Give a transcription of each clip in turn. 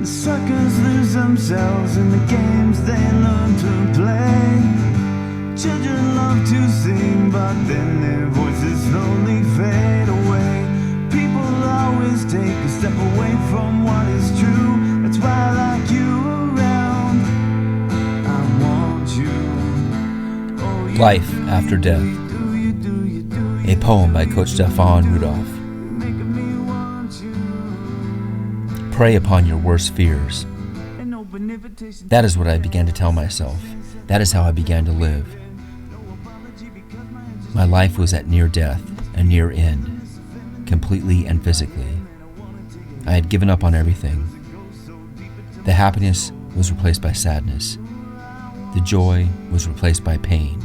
The suckers lose themselves in the games they learn to play. Children love to sing, but then their voices slowly fade away. People always take a step away from what is true. That's why I like you around. I want you. Oh, you Life After Death. A poem by Coach Stefan Rudolph. Prey upon your worst fears. That is what I began to tell myself. That is how I began to live. My life was at near death, a near end, completely and physically. I had given up on everything. The happiness was replaced by sadness. The joy was replaced by pain.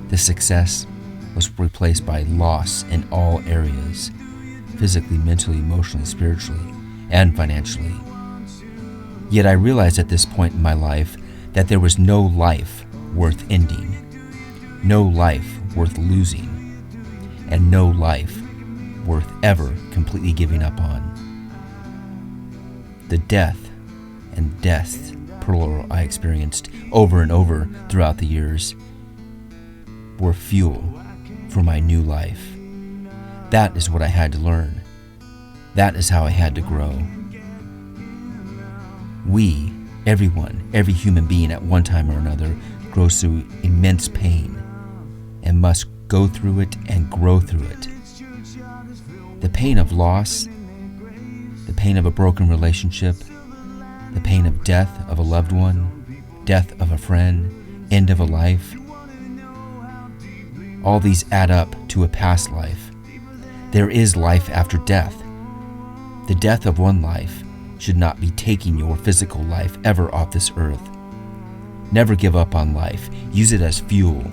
The success was replaced by loss in all areas, physically, mentally, emotionally, spiritually, and financially. Yet I realized at this point in my life that there was no life worth ending, no life worth losing, and no life worth ever completely giving up on. The death and deaths, plural, I experienced over and over throughout the years were fuel for my new life. That is what I had to learn. That is how I had to grow. We, everyone, every human being at one time or another grows through immense pain and must go through it and grow through it. The pain of loss, the pain of a broken relationship, the pain of death of a loved one, death of a friend, end of a life. All these add up to a past life. There is life after death. The death of one life should not be taking your physical life ever off this earth. Never give up on life. Use it as fuel.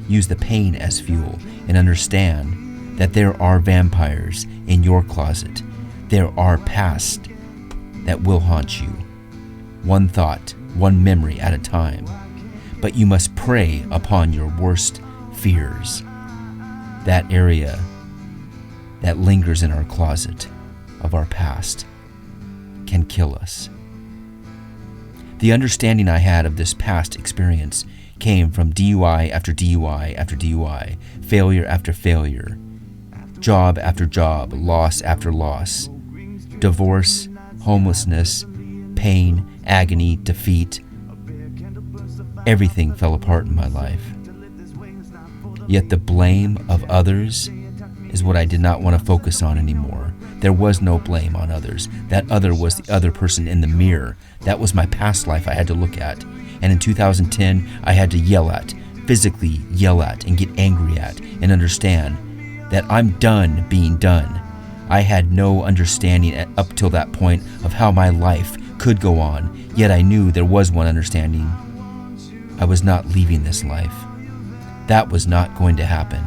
Use the pain as fuel, and understand that there are vampires in your closet. There are past that will haunt you. One thought, one memory at a time. But you must prey upon your worst fears. That area that lingers in our closet of our past can kill us. The understanding I had of this past experience came from DUI after DUI after DUI, failure after failure, job after job, loss after loss, divorce, homelessness, pain, agony, defeat. Everything fell apart in my life. Yet the blame of others is what I did not want to focus on anymore. There was no blame on others. That other was the other person in the mirror. That was my past life I had to look at. And in 2010, I had to yell at, physically yell at, and get angry at, and understand that I'm done being done. I had no understanding up till that point of how my life could go on, yet I knew there was one understanding. I was not leaving this life. That was not going to happen.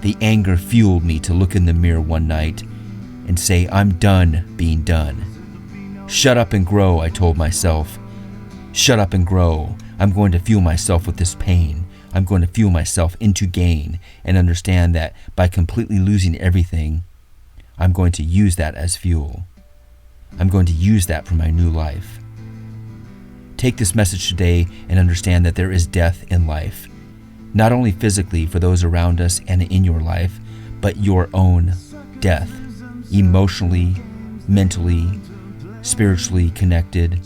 The anger fueled me to look in the mirror one night and say, I'm done being done. Shut up and grow, I told myself. Shut up and grow. I'm going to fuel myself with this pain. I'm going to fuel myself into gain and understand that by completely losing everything, I'm going to use that as fuel. I'm going to use that for my new life. Take this message today and understand that there is death in life. Not only physically for those around us and in your life, but your own death. Emotionally, mentally, spiritually connected.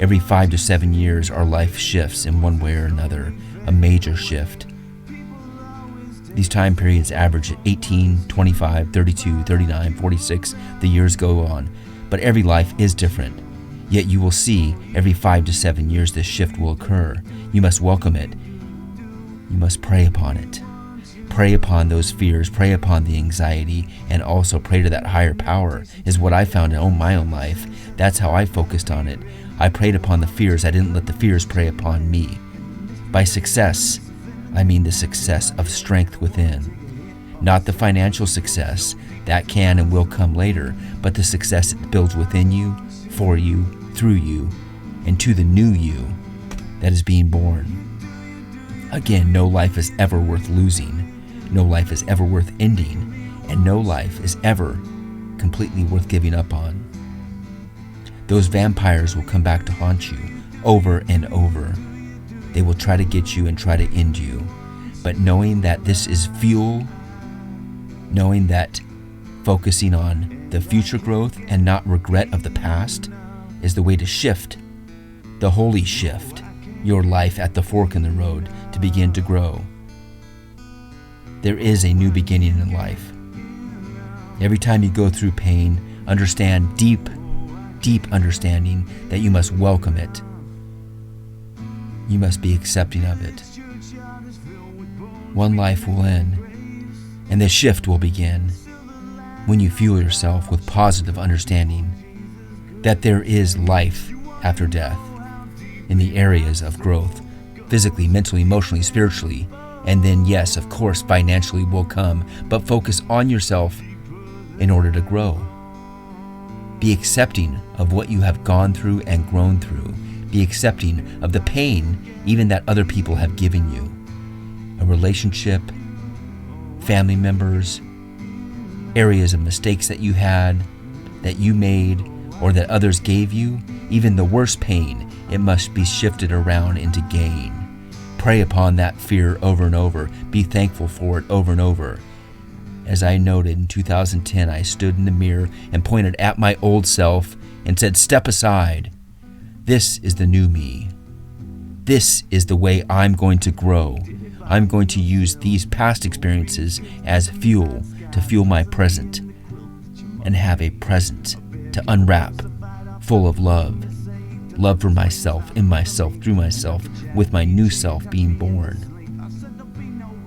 Every 5 to 7 years, our life shifts in one way or another, a major shift. These time periods average 18, 25, 32, 39, 46, the years go on. But every life is different. Yet you will see every 5 to 7 years this shift will occur. You must welcome it. You must pray upon it. Pray upon those fears, pray upon the anxiety, and also pray to that higher power is what I found in my own life. That's how I focused on it. I prayed upon the fears. I didn't let the fears prey upon me. By success, I mean the success of strength within. Not the financial success. That can and will come later, but the success it builds within you, for you, through you, and to the new you that is being born. Again, no life is ever worth losing. No life is ever worth ending. And no life is ever completely worth giving up on. those vampires will come back to haunt you over and over. They will try to get you and try to end you. But knowing that this is fuel, knowing that focusing on the future growth and not regret of the past is the way to shift, the holy shift, your life at the fork in the road to begin to grow. There is a new beginning in life. Every time you go through pain, understand deep understanding that you must welcome it. You must be accepting of it. One life will end, and the shift will begin when you fuel yourself with positive understanding that there is life after death in the areas of growth, physically, mentally, emotionally, spiritually, and then, yes, of course, financially will come, but focus on yourself in order to grow. Be accepting of what you have gone through and grown through. Be accepting of the pain even that other people have given you. A relationship, family members, areas of mistakes that you had, that you made, or that others gave you, even the worst pain, it must be shifted around into gain. Pray upon that fear over and over. Be thankful for it over and over. As I noted, in 2010, I stood in the mirror and pointed at my old self and said, "Step aside. This is the new me. This is the way I'm going to grow. I'm going to use these past experiences as fuel to fuel my present and have a present to unwrap full of love. Love for myself, in myself, through myself, with my new self being born."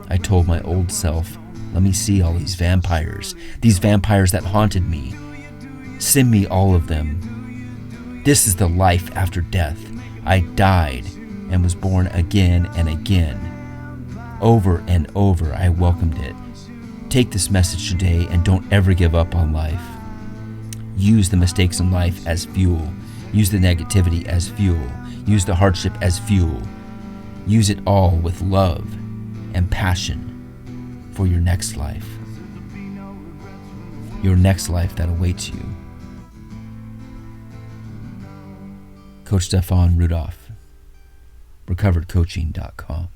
I told my old self, "Let me see all these vampires that haunted me. Send me all of them. This is the life after death. I died and was born again and again. Over and over, I welcomed it. Take this message today and don't ever give up on life. Use the mistakes in life as fuel. Use the negativity as fuel. Use the hardship as fuel. Use it all with love and passion for your next life. Your next life that awaits you." Coach Stefan Rudolph, recoveredcoaching.com.